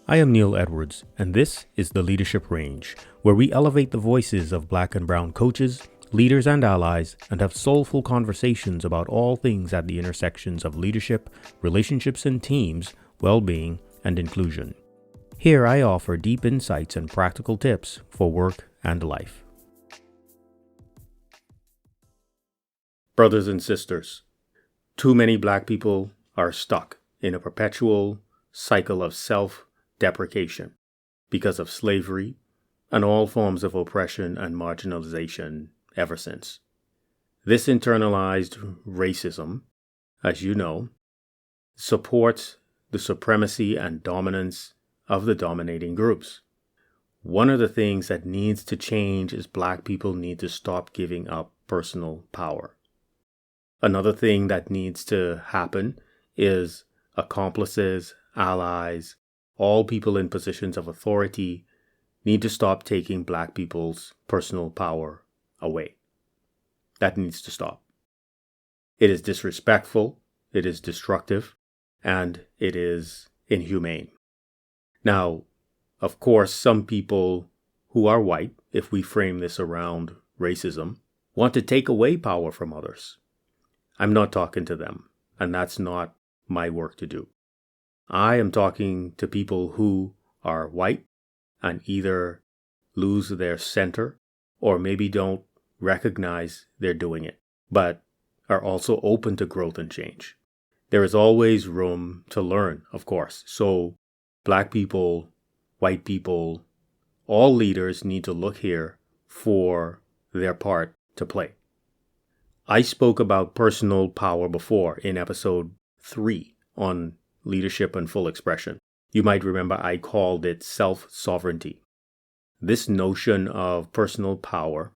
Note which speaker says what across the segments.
Speaker 1: I am Neil Edwards, and this is the Leadership Range, where we elevate the voices of Black and Brown coaches, leaders, and allies, and have soulful conversations about all things at the intersections of leadership, relationships and teams, well-being, and inclusion. Here I offer deep insights and practical tips for work and life. Brothers and sisters, too many Black people are stuck in a perpetual cycle of self-deprecation because of slavery and all forms of oppression and marginalization ever since. This internalized racism, as you know, supports the supremacy and dominance of the dominating groups. One of the things that needs to change is Black people need to stop giving up personal power. Another thing that needs to happen is accomplices, allies, all people in positions of authority need to stop taking Black people's personal power away. That needs to stop. It is disrespectful, it is destructive, and it is inhumane. Now, of course, some people who are white, if we frame this around racism, want to take away power from others. I'm not talking to them, and that's not my work to do. I am talking to people who are white and either lose their center or maybe don't recognize they're doing it, but are also open to growth and change. There is always room to learn, of course. So Black people, white people, all leaders need to look here for their part to play. I spoke about personal power before in episode 3 on leadership and full expression. You might remember I called it self-sovereignty. This notion of personal power,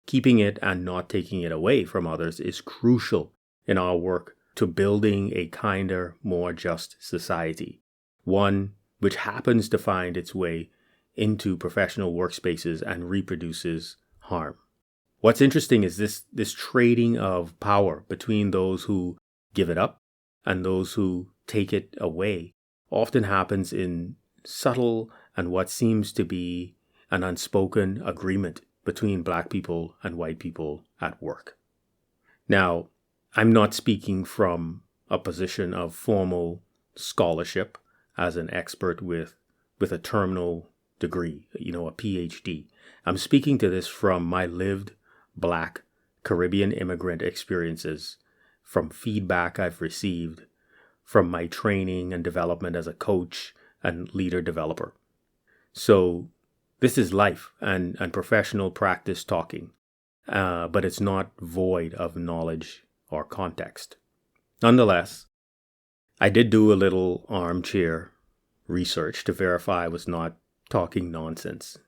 Speaker 1: keeping it and not taking it away from others, is crucial in our work to building a kinder, more just society. One which happens to find its way into professional workspaces and reproduces harm. What's interesting is this trading of power between those who give it up and those who take it away often happens in subtle and what seems to be an unspoken agreement between Black people and white people at work. Now, I'm not speaking from a position of formal scholarship as an expert with a terminal degree, a PhD. I'm speaking to this from my lived Black Caribbean immigrant experiences, from feedback I've received, from my training and development as a coach and leader developer. So this is life and professional practice talking, but it's not void of knowledge or context. Nonetheless, I did do a little armchair research to verify I was not talking nonsense.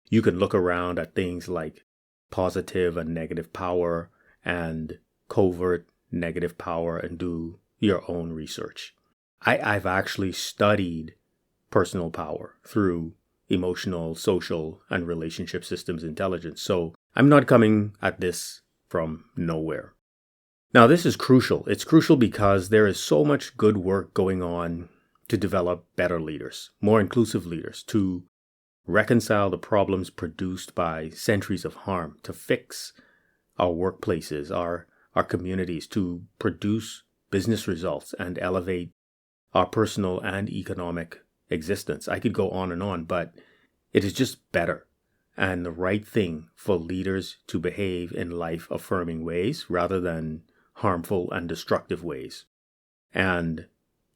Speaker 1: You can look around at things like positive and negative power and covert negative power and do your own research. I've actually studied personal power through emotional, social, and relationship systems intelligence. So I'm not coming at this from nowhere. Now, this is crucial. It's crucial because there is so much good work going on to develop better leaders, more inclusive leaders, to reconcile the problems produced by centuries of harm, to fix our workplaces, our communities, to produce business results and elevate our personal and economic existence. I could go on, but it is just better and the right thing for leaders to behave in life-affirming ways rather than harmful and destructive ways. And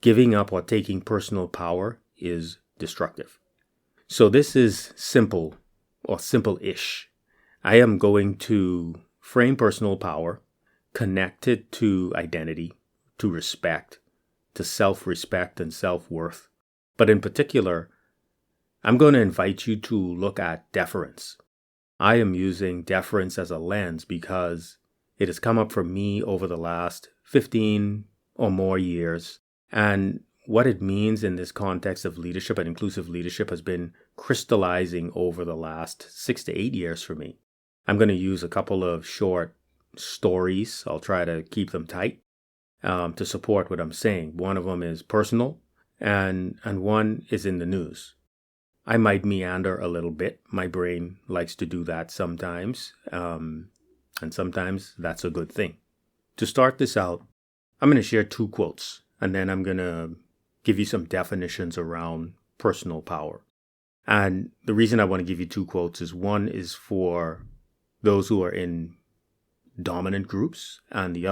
Speaker 1: giving up or taking personal power is destructive. So this is simple or simple-ish. I am going to frame personal power connected to identity, to respect, to self-respect and self-worth. But in particular, I'm going to invite you to look at deference. I am using deference as a lens because it has come up for me over the last 15 or more years. And what it means in this context of leadership and inclusive leadership has been crystallizing over the last 6 to 8 years for me. I'm going to use a couple of short stories. I'll try to keep them tight to support what I'm saying. One of them is personal and one is in the news. I might meander a little bit. My brain likes to do that sometimes, and sometimes that's a good thing. To start this out, I'm going to share 2 quotes, and then I'm going to give you some definitions around personal power. And the reason I want to give you 2 quotes is one is for those who are in dominant groups, and the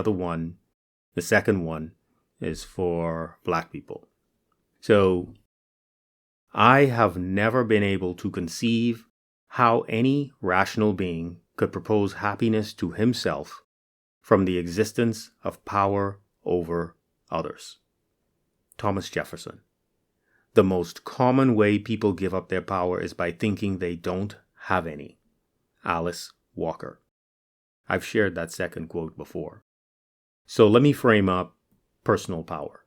Speaker 1: second one, is for Black people. So, I have never been able to conceive how any rational being could propose happiness to himself from the existence of power over others. Thomas Jefferson. The most common way people give up their power is by thinking they don't have any. Alice Walker. I've shared that second quote before. So let me frame up personal power.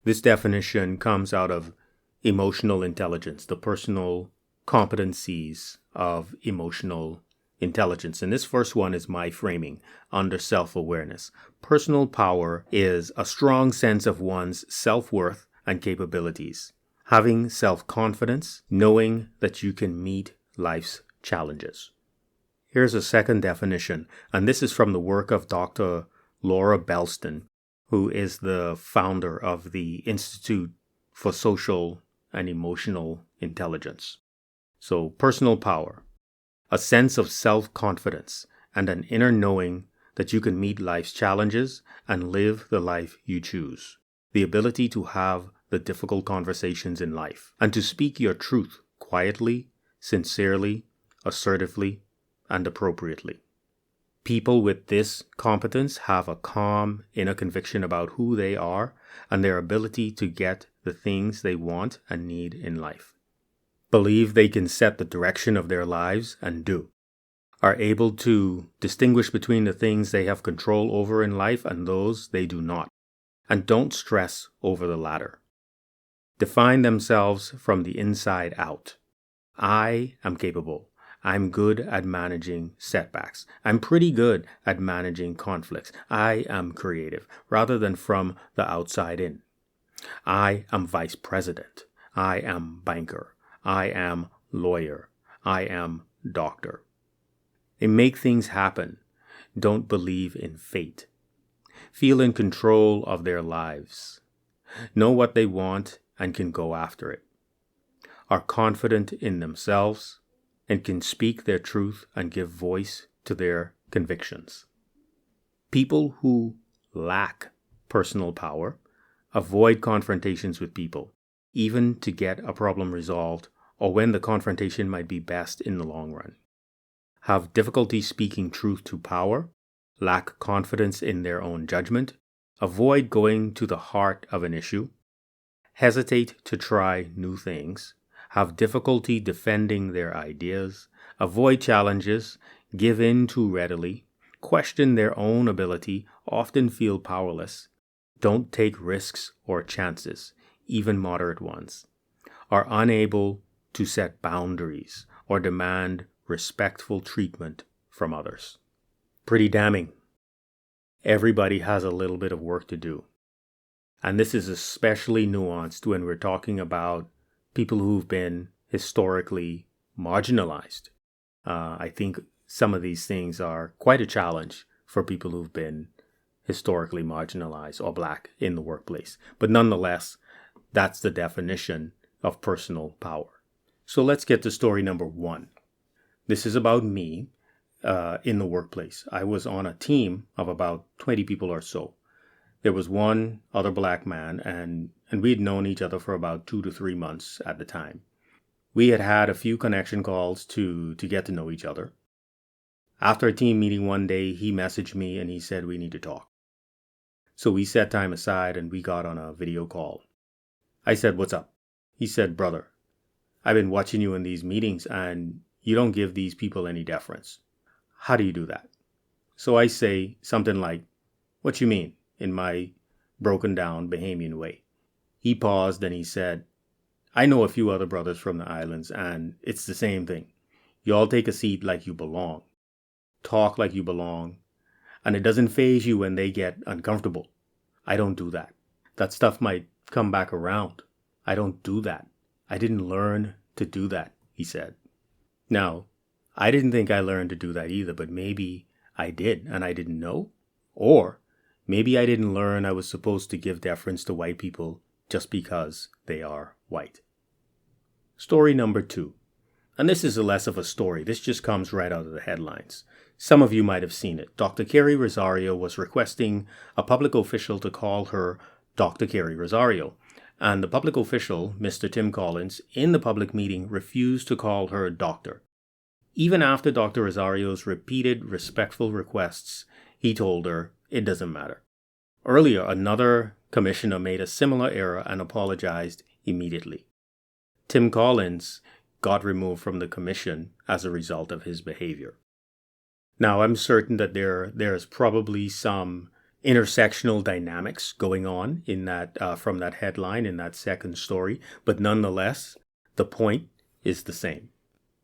Speaker 1: This definition comes out of emotional intelligence, the personal competencies of emotional intelligence. And this first one is my framing under self-awareness. Personal power is a strong sense of one's self-worth and capabilities. Having self-confidence, knowing that you can meet life's challenges. Here's a second definition, and this is from the work of Dr. Laura Belston, who is the founder of the Institute for Social and Emotional Intelligence. So, personal power, a sense of self-confidence and an inner knowing that you can meet life's challenges and live the life you choose. The ability to have the difficult conversations in life and to speak your truth quietly, sincerely, assertively, and appropriately. People with this competence have a calm inner conviction about who they are and their ability to get the things they want and need in life. Believe they can set the direction of their lives and do. Are able to distinguish between the things they have control over in life and those they do not. And don't stress over the latter. Define themselves from the inside out. I am capable. I'm good at managing setbacks. I'm pretty good at managing conflicts. I am creative, rather than from the outside in. I am vice president. I am banker. I am lawyer. I am doctor. They make things happen. Don't believe in fate. Feel in control of their lives. Know what they want and can go after it. Are confident in themselves and can speak their truth and give voice to their convictions. People who lack personal power avoid confrontations with people, even to get a problem resolved or when the confrontation might be best in the long run. Have difficulty speaking truth to power, lack confidence in their own judgment, avoid going to the heart of an issue, hesitate to try new things, have difficulty defending their ideas, avoid challenges, give in too readily, question their own ability, often feel powerless, don't take risks or chances, even moderate ones, are unable to set boundaries or demand respectful treatment from others. Pretty damning. Everybody has a little bit of work to do. And this is especially nuanced when we're talking about people who've been historically marginalized. I think some of these things are quite a challenge for people who've been historically marginalized or Black in the workplace. But nonetheless, that's the definition of personal power. So let's get to story number 1. This is about me in the workplace. I was on a team of about 20 people or so. There was one other Black man, and we'd known each other for about 2 to 3 months at the time. We had had a few connection calls to get to know each other. After a team meeting one day, he messaged me and he said, we need to talk. So we set time aside and we got on a video call. I said, what's up? He said, brother, I've been watching you in these meetings and you don't give these people any deference. How do you do that? So I say something like, what you mean? In my broken down Bahamian way. He paused and he said, I know a few other brothers from the islands and it's the same thing. You all take a seat like you belong. Talk like you belong. And it doesn't faze you when they get uncomfortable. I don't do that. that stuff might come back around. I don't do that. I didn't learn to do that, he said. Now, I didn't think I learned to do that either, but maybe I did and I didn't know. Or maybe I didn't learn I was supposed to give deference to white people just because they are white. Story number 2. And this is less of a story. This just comes right out of the headlines. Some of you might have seen it. Dr. Carrie Rosario was requesting a public official to call her Dr. Carrie Rosario. And the public official, Mr. Tim Collins, in the public meeting refused to call her doctor. Even after Dr. Rosario's repeated respectful requests, he told her it doesn't matter. Earlier, another commissioner made a similar error and apologized immediately. Tim Collins got removed from the commission as a result of his behavior. Now, I'm certain that there's probably some intersectional dynamics going on in that from that headline in that second story, but nonetheless, the point is the same.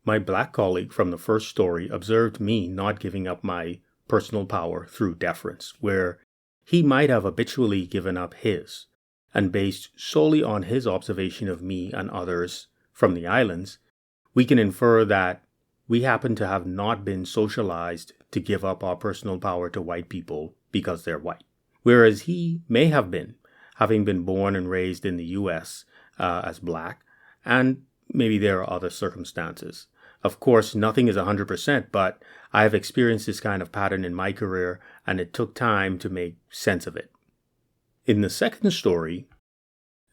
Speaker 1: My black colleague from the first story observed me not giving up my personal power through deference, where he might have habitually given up his, and based solely on his observation of me and others from the islands, we can infer that we happen to have not been socialized to give up our personal power to white people because they're white. Whereas he may have been, having been born and raised in the U.S. As black, and maybe there are other circumstances. Of course, nothing is 100%, but I have experienced this kind of pattern in my career, and it took time to make sense of it. In the second story,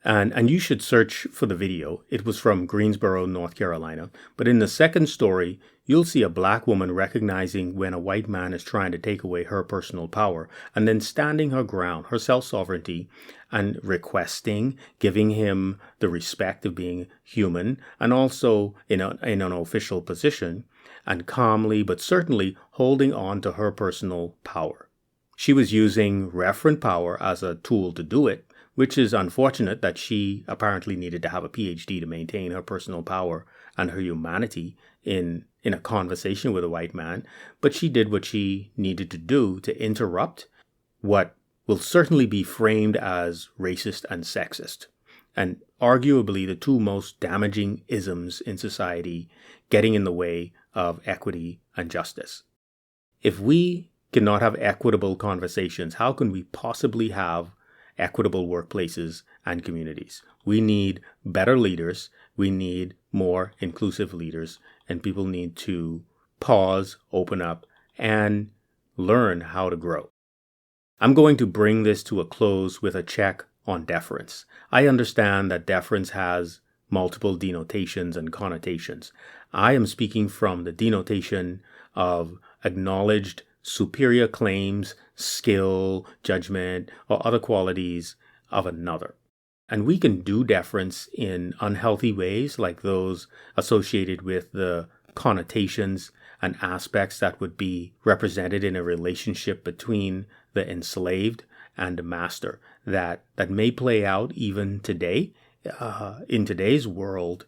Speaker 1: and you should search for the video. It was from Greensboro, North Carolina. But in the second story, you'll see a black woman recognizing when a white man is trying to take away her personal power and then standing her ground, her self-sovereignty, and requesting, giving him the respect of being human and also in an official position, and calmly but certainly holding on to her personal power. She was using referent power as a tool to do it, which is unfortunate that she apparently needed to have a PhD to maintain her personal power and her humanity in a conversation with a white man. But she did what she needed to do to interrupt what will certainly be framed as racist and sexist, and arguably the two most damaging isms in society getting in the way of equity and justice. If we cannot have equitable conversations, how can we possibly have equitable workplaces and communities? We need better leaders. We need more inclusive leaders, and people need to pause, open up, and learn how to grow. I'm going to bring this to a close with a check on deference. I understand that deference has multiple denotations and connotations. I am speaking from the denotation of acknowledged superior claims, skill, judgment, or other qualities of another. And we can do deference in unhealthy ways, like those associated with the connotations and aspects that would be represented in a relationship between the enslaved and the master, that may play out even today, in today's world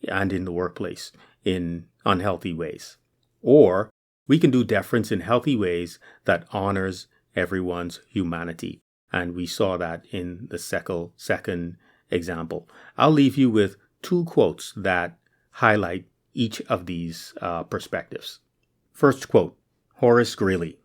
Speaker 1: and in the workplace, in unhealthy ways. Or we can do deference in healthy ways that honors everyone's humanity. And we saw that in the second example. I'll leave you with 2 quotes that highlight each of these perspectives. First quote, Horace Greeley.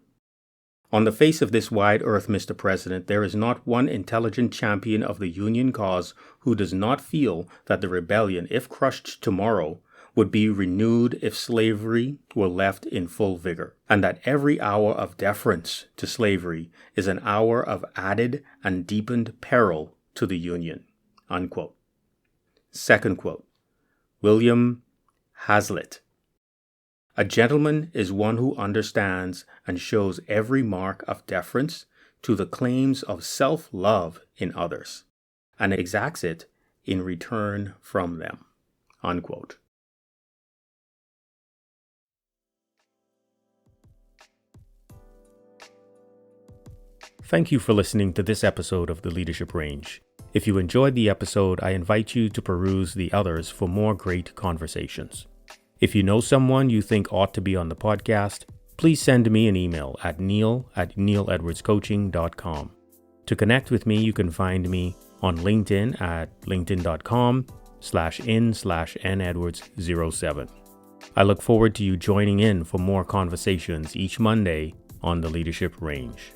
Speaker 1: On the face of this wide earth, Mr. President, there is not one intelligent champion of the Union cause who does not feel that the rebellion, if crushed tomorrow, would be renewed if slavery were left in full vigor, and that every hour of deference to slavery is an hour of added and deepened peril to the Union. Unquote. Second quote, William Hazlitt. A gentleman is one who understands and shows every mark of deference to the claims of self-love in others, and exacts it in return from them. Unquote. Thank you for listening to this episode of The Leadership Range. If you enjoyed the episode, I invite you to peruse the others for more great conversations. If you know someone you think ought to be on the podcast, please send me an email at neil@neiledwardscoaching.com. To connect with me, you can find me on LinkedIn at linkedin.com/in/nedwards07. I look forward to you joining in for more conversations each Monday on the Leadership Range.